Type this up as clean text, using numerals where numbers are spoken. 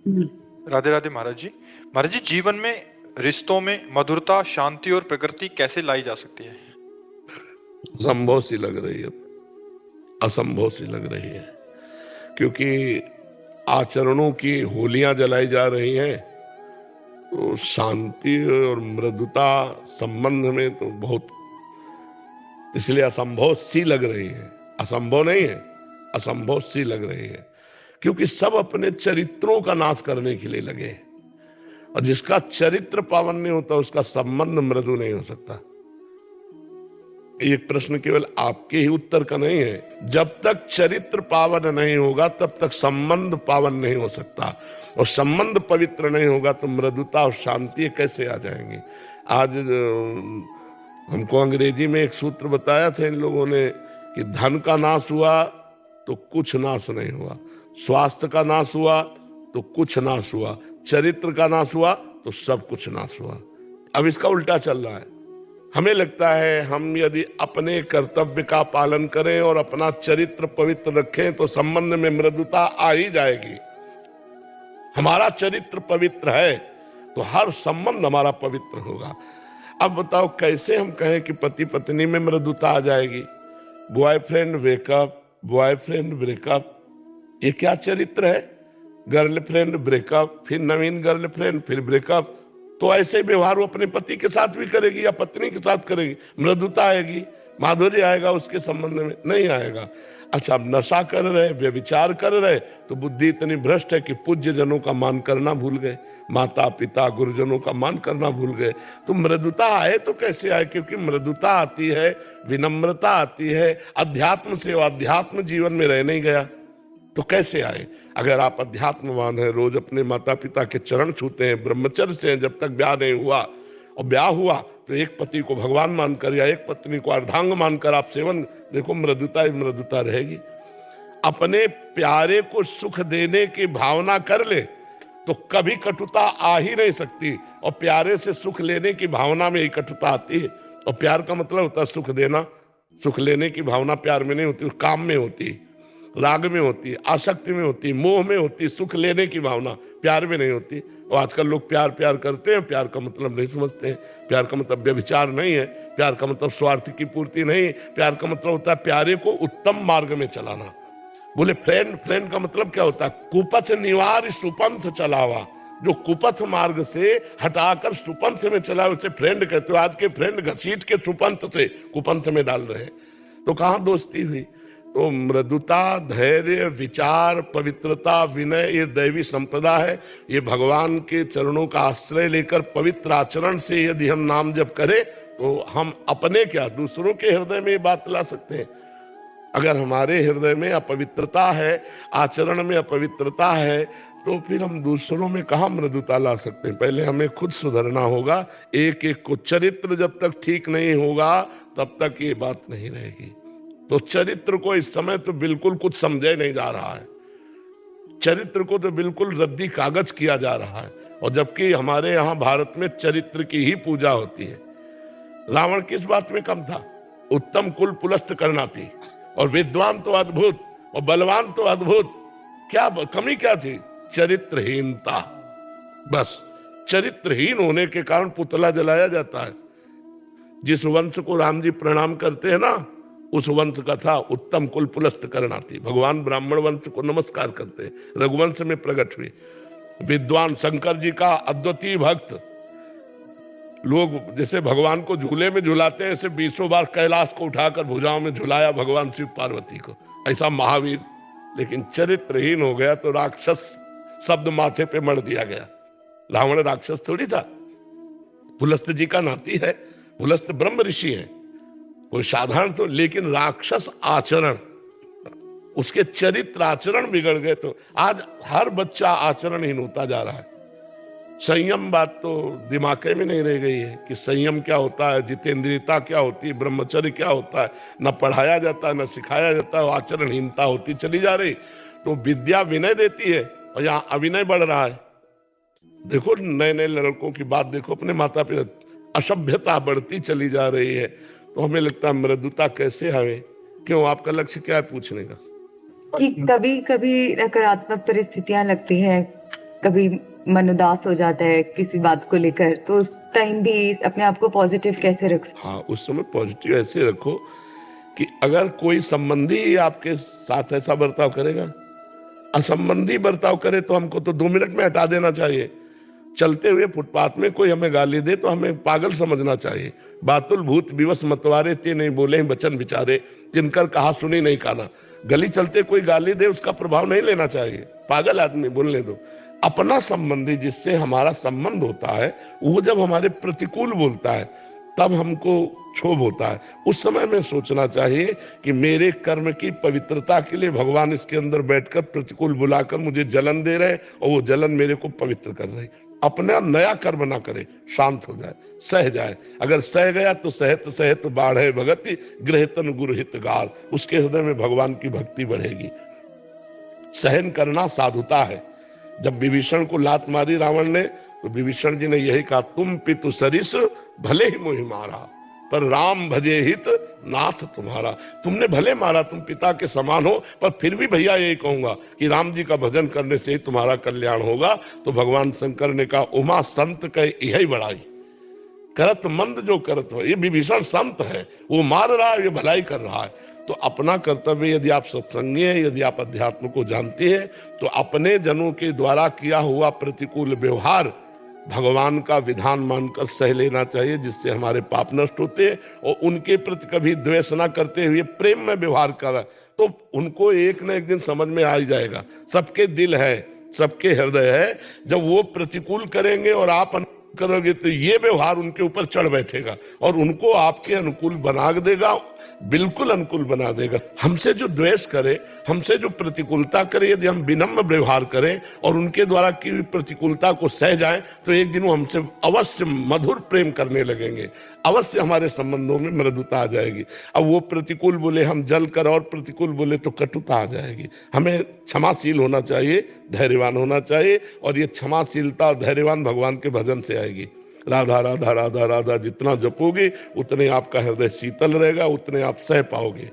राधे राधे महाराज जी। महाराज जी, जीवन में रिश्तों में मधुरता, शांति और प्रकृति कैसे लाई जा सकती है? असंभव सी लग रही है, असंभव सी लग रही है, क्योंकि आचरणों की होलियां जलाई जा रही हैं। तो शांति और मृदुता संबंध में तो बहुत, इसलिए असंभव सी लग रही है। असंभव नहीं है, असंभव सी लग रही है, क्योंकि सब अपने चरित्रों का नाश करने के लिए लगे हैं। और जिसका चरित्र पावन नहीं होता उसका संबंध मृदु नहीं हो सकता। एक प्रश्न केवल आपके ही उत्तर का नहीं है। जब तक चरित्र पावन नहीं होगा तब तक संबंध पावन नहीं हो सकता, और संबंध पवित्र नहीं होगा तो मृदुता और शांति कैसे आ जाएंगी। आज हमको अंग्रेजी में एक सूत्र बताया था इन लोगों ने कि धन का नाश हुआ तो कुछ नाश नहीं हुआ, स्वास्थ्य का नाश हुआ तो कुछ नाश हुआ, चरित्र का नाश हुआ तो सब कुछ नाश हुआ। अब इसका उल्टा चल रहा है। हमें लगता है हम यदि अपने कर्तव्य का पालन करें और अपना चरित्र पवित्र रखें तो संबंध में मृदुता आ ही जाएगी। हमारा चरित्र पवित्र है तो हर संबंध हमारा पवित्र होगा। अब बताओ कैसे हम कहें कि पति पत्नी में मृदुता आ जाएगी? बॉयफ्रेंड वेकअप, बॉयफ्रेंड ब्रेकअप, ये क्या चरित्र है? गर्लफ्रेंड ब्रेकअप, फिर नवीन गर्लफ्रेंड, फिर ब्रेकअप। तो ऐसे व्यवहार वो अपने पति के साथ भी करेगी या पत्नी के साथ करेगी, मृदुता आएगी, माधुर्य आएगा उसके संबंध में? नहीं आएगा। अच्छा, अब नशा कर रहे, व्यभिचार कर रहे तो बुद्धि इतनी भ्रष्ट है कि पूज्य जनों का मान करना भूल गए, माता पिता गुरुजनों का मान करना भूल गए। तो मृदुता आए तो कैसे आए? क्योंकि मृदुता आती है, विनम्रता आती है अध्यात्म से। अध्यात्म जीवन में रह नहीं गया तो कैसे आए? अगर आप अध्यात्मवान हैं, रोज अपने माता पिता के चरण छूते हैं, ब्रह्मचर्य से हैं जब तक ब्याह नहीं हुआ, और ब्याह हुआ तो एक पति को भगवान मानकर या एक पत्नी को अर्धांग मानकर आप सेवन, देखो मृदुता ही मृदुता रहेगी। अपने प्यारे को सुख देने की भावना कर ले तो कभी कटुता आ ही नहीं सकती, और प्यारे से सुख लेने की भावना में ही कटुता आती है। और प्यार का मतलब होता है सुख देना। सुख लेने की भावना प्यार में नहीं होती, काम में होती है, राग में होती है, आसक्ति में होती है, मोह में होती है। सुख लेने की भावना प्यार में नहीं होती। और आजकल लोग प्यार प्यार करते हैं, प्यार का मतलब नहीं समझते हैं। प्यार का मतलब व्यभिचार नहीं है, प्यार का मतलब स्वार्थ की पूर्ति नहीं, प्यार का मतलब होता है प्यारे को उत्तम मार्ग में चलाना। बोले फ्रेंड, फ्रेंड का मतलब क्या होता है? कुपथ निवार सुपंथ चलावा। जो कुपथ मार्ग से हटाकर सुपंथ में चला उसे फ्रेंड कहते हो। आज के फ्रेंड घसीट के सुपंथ से कुपंथ में डाल रहे हैं, तो कहां दोस्ती हुई? तो मृदुता, धैर्य, विचार, पवित्रता, विनय, ये दैवी संपदा है। ये भगवान के चरणों का आश्रय लेकर पवित्र आचरण से यदि हम नाम जप करें तो हम अपने क्या दूसरों के हृदय में ये बात ला सकते हैं। अगर हमारे हृदय में अपवित्रता है, आचरण में अपवित्रता है, तो फिर हम दूसरों में कहाँ मृदुता ला सकते हैं? पहले हमें खुद सुधरना होगा। एक एक को चरित्र जब तक ठीक नहीं होगा तब तक ये बात नहीं रहेगी। तो चरित्र को इस समय तो बिल्कुल कुछ समझे नहीं जा रहा है। चरित्र को तो बिल्कुल रद्दी कागज किया जा रहा है, और जबकि हमारे यहाँ भारत में चरित्र की ही पूजा होती है। रावण किस बात में कम था? उत्तम कुल पुलस्त करना थी, और विद्वान तो अद्भुत, और बलवान तो अद्भुत। क्या कमी क्या थी? चरित्रहीनता। बस चरित्रहीन होने के कारण पुतला जलाया जाता है। जिस वंश को राम जी प्रणाम करते हैं ना, उस वंश का था उत्तम कुल पुलस्त करना थी। भगवान ब्राह्मण वंश को नमस्कार करते हैं, रघुवंश में प्रकट हुए। विद्वान शंकर जी का अद्वितीय भक्त। लोग जैसे भगवान को झूले में झुलाते हैं, ऐसे 20 बार कैलाश को उठाकर भुजाओं में झुलाया भगवान शिव पार्वती को, ऐसा महावीर। लेकिन चरित्रहीन हो गया तो राक्षस शब्द माथे पे मढ़ दिया गया। रावण राक्षस थोड़ी था, पुलस्त जी का नाती है। पुलस्त ब्रह्म ऋषि है, कोई साधारण तो, लेकिन राक्षस आचरण, उसके चरित्र आचरण बिगड़ गए। तो आज हर बच्चा आचरणहीन होता जा रहा है। संयम बात तो दिमाग में नहीं रह गई है कि संयम क्या होता है, जितेंद्रियता क्या होती है, ब्रह्मचर्य क्या होता है। न पढ़ाया जाता है, न सिखाया जाता है, आचरणहीनता होती चली जा रही। तो विद्या विनय देती है और यहाँ अविनय बढ़ रहा है। देखो नए नए लड़कों की बात देखो, अपने माता पिता, असभ्यता बढ़ती चली जा रही है। तो हमें लगता है मृदुता कैसे आवे? क्यों, आपका लक्ष्य क्या है पूछने का? कि कभी कभी नकारात्मक परिस्थितियां लगती है, कभी मन उदास हो जाता है किसी बात को लेकर, तो उस टाइम भी अपने आप को पॉजिटिव कैसे रख सकते? हाँ, उस समय पॉजिटिव ऐसे रखो कि अगर कोई संबंधी ही आपके साथ ऐसा बर्ताव करेगा, असंबंधी बर्ताव करे, तो हमको तो 2 मिनट में हटा देना चाहिए। चलते हुए फुटपाथ में कोई हमें गाली दे तो हमें पागल समझना चाहिए। बातुल भूत विवश मतवारे ते नहीं बोले वचन विचारे, जिनकर कहा सुनी नहीं काना। गली चलते कोई गाली दे उसका प्रभाव नहीं लेना चाहिए, पागल आदमी बोलने दो। अपना संबंधी जिससे हमारा संबंध होता है, वो जब हमारे प्रतिकूल बोलता है तब हमको क्षोभ होता है। उस समय में सोचना चाहिए कि मेरे कर्म की पवित्रता के लिए भगवान इसके अंदर बैठकर प्रतिकूल बुलाकर मुझे जलन दे रहे, और वो जलन मेरे को पवित्र कर रही। अपना नया कर्म ना करे, शांत हो जाए, सह जाए। अगर सह गया तो सहत सहत बाढ़े भगति, गृहतन गुरु हितगार। उसके हृदय में भगवान की भक्ति बढ़ेगी। सहन करना साधुता है। जब विभीषण को लात मारी रावण ने, तो विभीषण जी ने यही कहा, तुम पितु सरिस भले ही मोहि मारा, पर राम भजे हित नाथ तुम्हारा। तुमने भले मारा, तुम पिता के समान हो, पर फिर भी भैया यही कहूंगा कि राम जी का भजन करने से ही तुम्हारा कल्याण होगा। तो भगवान शंकर ने कहा, उमा संत कह यही बढ़ाई, करत मंद जो करत हो। ये विभीषण संत है, वो मार रहा है, ये भलाई कर रहा है। तो अपना कर्तव्य, यदि आप सत्संगी हैं, यदि आप अध्यात्म को जानते हैं, तो अपने जनों के द्वारा किया हुआ प्रतिकूल व्यवहार भगवान का विधान मानकर सह लेना चाहिए, जिससे हमारे पाप नष्ट होते हैं। और उनके प्रति कभी द्वेष न करते हुए प्रेम में व्यवहार करा, तो उनको एक न एक दिन समझ में आ ही जाएगा। सबके दिल है, सबके हृदय है। जब वो प्रतिकूल करेंगे और आप अनुकूल करोगे, तो ये व्यवहार उनके ऊपर चढ़ बैठेगा और उनको आपके अनुकूल बना देगा, बिल्कुल अनुकूल बना देगा। हमसे जो द्वेष करे, हमसे जो प्रतिकूलता करे, यदि हम विनम्र व्यवहार करें और उनके द्वारा की हुई प्रतिकूलता को सह जाएं, तो एक दिन वो हमसे अवश्य मधुर प्रेम करने लगेंगे। अवश्य हमारे संबंधों में मृदुता आ जाएगी। अब वो प्रतिकूल बोले हम जल कर, और प्रतिकूल बोले तो कटुता आ जाएगी। हमें क्षमाशील होना चाहिए, धैर्यवान होना चाहिए, और ये क्षमाशीलता और धैर्यवान भगवान के भजन से आएगी। राधा राधा राधा राधा जितना जपोगे, उतने आपका हृदय शीतल रहेगा, उतने आप सह पाओगे।